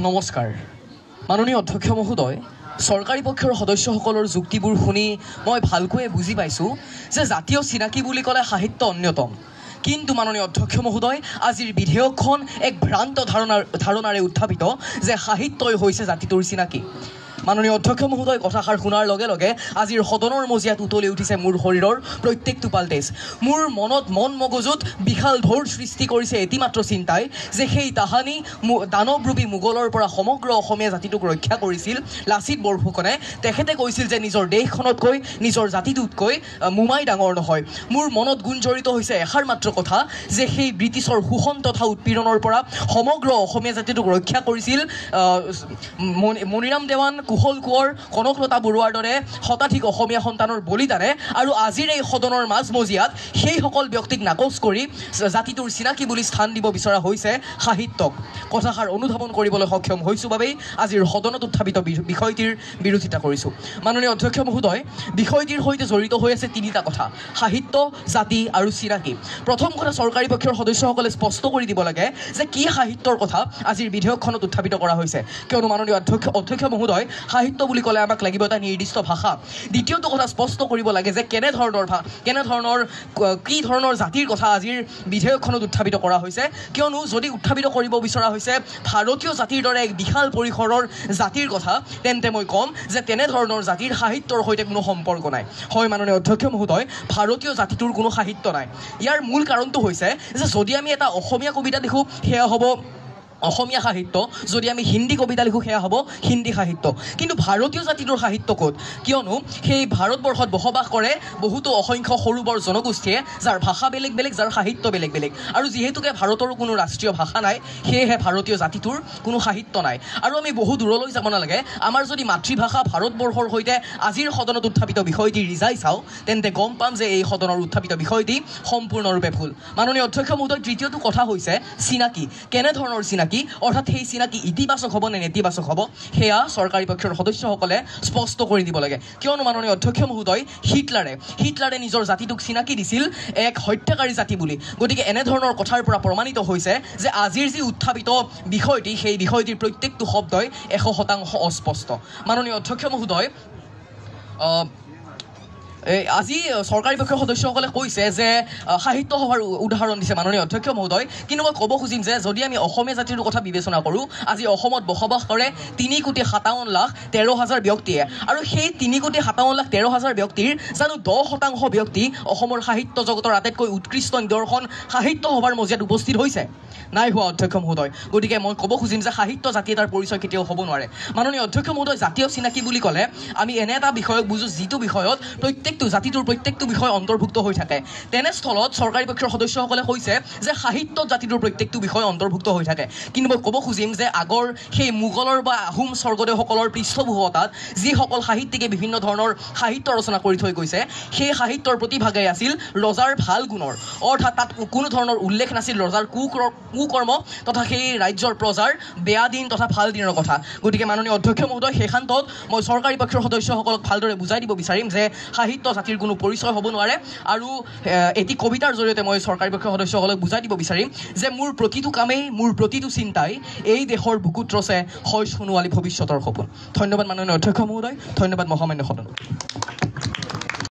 নমস্কাৰ মাননীয় অধ্যক্ষ মহোদয় চৰকাৰী পক্ষৰ সদস্যসকলৰ যুক্তিবোৰ শুনি মই ভালকৈয়ে বুজি পাইছোঁ যে জাতীয় চিনাকি বুলি ক'লে সাহিত্য অন্যতম কিন্তু মাননীয় অধ্যক্ষ মহোদয় আজিৰ বিধেয়কখন এক ভ্ৰান্ত ধাৰণাৰে উত্থাপিত যে সাহিত্যই হৈছে জাতিটোৰ চিনাকি মাননীয় অধ্যক্ষ মহোদয় কথাষাৰ শুনাৰ লগে লগে আজিৰ সদনৰ মজিয়াত উতলি উঠিছে মোৰ শৰীৰৰ প্ৰত্যেকটো পালটেজ মোৰ মনত মন মগজুত বিশাল ঢৌৰ সৃষ্টি কৰিছে এটিমাত্ৰ চিন্তাই যে সেই তাহানি দানৱৰূপী মোগলৰ পৰা সমগ্ৰ অসমীয়া জাতিটোক ৰক্ষা কৰিছিল লাচিত বৰফুকনে তেখেতে কৈছিল যে নিজৰ দেশখনতকৈ নিজৰ জাতিটোতকৈ মোমাই ডাঙৰ নহয় মোৰ মনত গুঞ্জৰিত হৈছে এষাৰ মাত্ৰ কথা যে সেই ব্ৰিটিছৰ শোষণ তথা উৎপীড়নৰ পৰা সমগ্ৰ অসমীয়া জাতিটোক ৰক্ষা কৰিছিল মণিৰাম দেৱান কুশল কোঁৱৰ কনকলতা বৰুৱাৰ দৰে শতাধিক অসমীয়া সন্তানৰ বলিদানে আৰু আজিৰ এই সদনৰ মাজমজিয়াত সেইসকল ব্যক্তিক নাকচ কৰি জাতিটোৰ চিনাকি বুলি স্থান দিব বিচৰা হৈছে সাহিত্যক কথাষাৰ অনুধাৱন কৰিবলৈ সক্ষম হৈছোঁ বাবেই আজিৰ সদনত উত্থাপিত বিষয়টিৰ বিৰোধিতা কৰিছোঁ মাননীয় অধ্যক্ষ মহোদয় বিষয়টিৰ সৈতে জড়িত হৈ আছে তিনিটা কথা সাহিত্য জাতি আৰু চিনাকি প্ৰথম কথা চৰকাৰী পক্ষৰ সদস্যসকলে স্পষ্ট কৰি দিব লাগে যে কি সাহিত্যৰ কথা আজিৰ বিধেয়কখনত উত্থাপিত কৰা হৈছে কিয়নো মাননীয় অধ্যক্ষ মহোদয় সাহিত্য বুলি ক'লে আমাক লাগিব এটা নিৰ্দিষ্ট ভাষা দ্বিতীয়টো কথা স্পষ্ট কৰিব লাগে যে কি ধৰণৰ জাতিৰ কথা আজিৰ বিধেয়কখনত উত্থাপিত কৰা হৈছে কিয়নো যদি উত্থাপিত কৰিব বিচৰা হৈছে ভাৰতীয় জাতিৰ দৰে এক বিশাল পৰিসৰৰ জাতিৰ কথা তেন্তে মই ক'ম যে তেনেধৰণৰ জাতিৰ সাহিত্যৰ সৈতে কোনো সম্পৰ্ক নাই হয় মাননীয় অধ্যক্ষ মহোদয় ভাৰতীয় জাতিটোৰ কোনো সাহিত্য নাই ইয়াৰ মূল কাৰণটো হৈছে যে যদি আমি এটা অসমীয়া কবিতা লিখোঁ সেয়া হ'ব অসমীয়া সাহিত্য যদি আমি হিন্দী কবিতা লিখোঁ সেয়া হ'ব হিন্দী সাহিত্য কিন্তু ভাৰতীয় জাতিটোৰ সাহিত্য ক'ত কিয়নো সেই ভাৰতবৰ্ষত বসবাস কৰে বহুতো অসংখ্য সৰু বৰ জনগোষ্ঠীয়ে যাৰ ভাষা বেলেগ বেলেগ যাৰ সাহিত্য বেলেগ বেলেগ আৰু যিহেতুকে ভাৰতৰো কোনো ৰাষ্ট্ৰীয় ভাষা নাই সেয়েহে ভাৰতীয় জাতিটোৰ কোনো সাহিত্য নাই আৰু আমি বহু দূৰলৈ যাব নালাগে আমাৰ যদি মাতৃভাষা ভাৰতবৰ্ষৰ সৈতে আজিৰ সদনত উত্থাপিত বিষয়টি ৰিজাই চাওঁ তেন্তে গম পাম যে এই সদনৰ উত্থাপিত বিষয়টি সম্পূৰ্ণৰূপে ভুল মাননীয় অধ্যক্ষ মহোদয় তৃতীয়টো কথা হৈছে চিনাকি কেনেধৰণৰ চিনাকি অৰ্থাৎ সেই চিনাকি ইতিবাচক হ'ব নে নেতিবাচক হ'ব সেয়া চৰকাৰী পক্ষৰ সদস্যসকলে স্পষ্ট কৰি দিব লাগে কিয়নো মাননীয় অধ্যক্ষ মহোদয় হিটলাৰে নিজৰ জাতিটোক চিনাকি দিছিল এক হত্যাকাৰী জাতি বুলি গতিকে এনেধৰণৰ কথাৰ পৰা প্ৰমাণিত হৈছে যে আজিৰ যি উত্থাপিত বিষয়টি সেই বিষয়টিৰ প্ৰত্যেকটো শব্দই 100% অস্পষ্ট মাননীয় অধ্যক্ষ মহোদয় আজি চৰকাৰী পক্ষৰ সদস্যসকলে কৈছে যে সাহিত্য সভাৰ উদাহৰণ দিছে মাননীয় অধ্যক্ষ মহোদয় কিন্তু মই ক'ব খুজিম যে যদি আমি অসমীয়া জাতিৰ কথা বিবেচনা কৰোঁ আজি অসমত বসবাস কৰে 3,57,13,000 ব্যক্তিয়ে আৰু সেই 3,57,13,000 ব্যক্তিৰ জানো 10% ব্যক্তি অসমৰ সাহিত্য জগতৰ আটাইতকৈ উৎকৃষ্ট নিদৰ্শন সাহিত্য সভাৰ মজিয়াত উপস্থিত হৈছে নাই হোৱা অধ্যক্ষ মহোদয় গতিকে মই ক'ব খুজিম যে সাহিত্য জাতি এটাৰ পৰিচয় কেতিয়াও হ'ব নোৱাৰে মাননীয় অধ্যক্ষ মহোদয় জাতীয় চিনাকি বুলি ক'লে আমি এনে এটা বিষয়ক বুজোঁ যিটো বিষয়ত জাতিটোৰ প্ৰত্যেকটো বিষয় অন্তৰ্ভুক্ত হৈ থাকে তেনেস্থলত চৰকাৰী পক্ষৰ সদস্যসকলে কৈছে যে সাহিত্যত জাতিটোৰ প্ৰত্যেকটো বিষয় অন্তৰ্ভুক্ত হৈ থাকে কিন্তু মই ক'ব খুজিম যে আগৰ সেই মোগলৰ বা আহোম স্বৰ্গদেউসকলৰ পৃষ্ঠপোষকতাত যিসকল সাহিত্যিকে বিভিন্ন ধৰণৰ সাহিত্য ৰচনা কৰি থৈ গৈছে সেই সাহিত্যৰ প্ৰতিভাগেই আছিল ৰজাৰ ভাল গুণৰ অৰ্থাৎ তাত কোনো ধৰণৰ উল্লেখ নাছিল ৰজাৰ কুকৰ্ম তথা সেই ৰাজ্যৰ প্ৰজাৰ বেয়া দিন তথা ভাল দিনৰ কথা গতিকে মাননীয় অধ্যক্ষ মহোদয় সেইখান্তত মই চৰকাৰী পক্ষৰ সদস্যসকলক ভালদৰে বুজাই দিব বিচাৰিম যে সাহিত্য জাতিৰ কোনো পৰিচয় হ'ব নোৱাৰে আৰু এটি কবিতাৰ জৰিয়তে মই চৰকাৰী পক্ষৰ সদস্যসকলক বুজাই দিব বিচাৰিম যে মোৰ প্ৰতিটো কামেই মোৰ প্ৰতিটো চিন্তাই এই দেশৰ বুকুত ৰচে হয় সোণোৱালী ভৱিষ্যতৰ সপোন ধন্যবাদ মাননীয় অধ্যক্ষ মহোদয় ধন্যবাদ মহামান্য সদন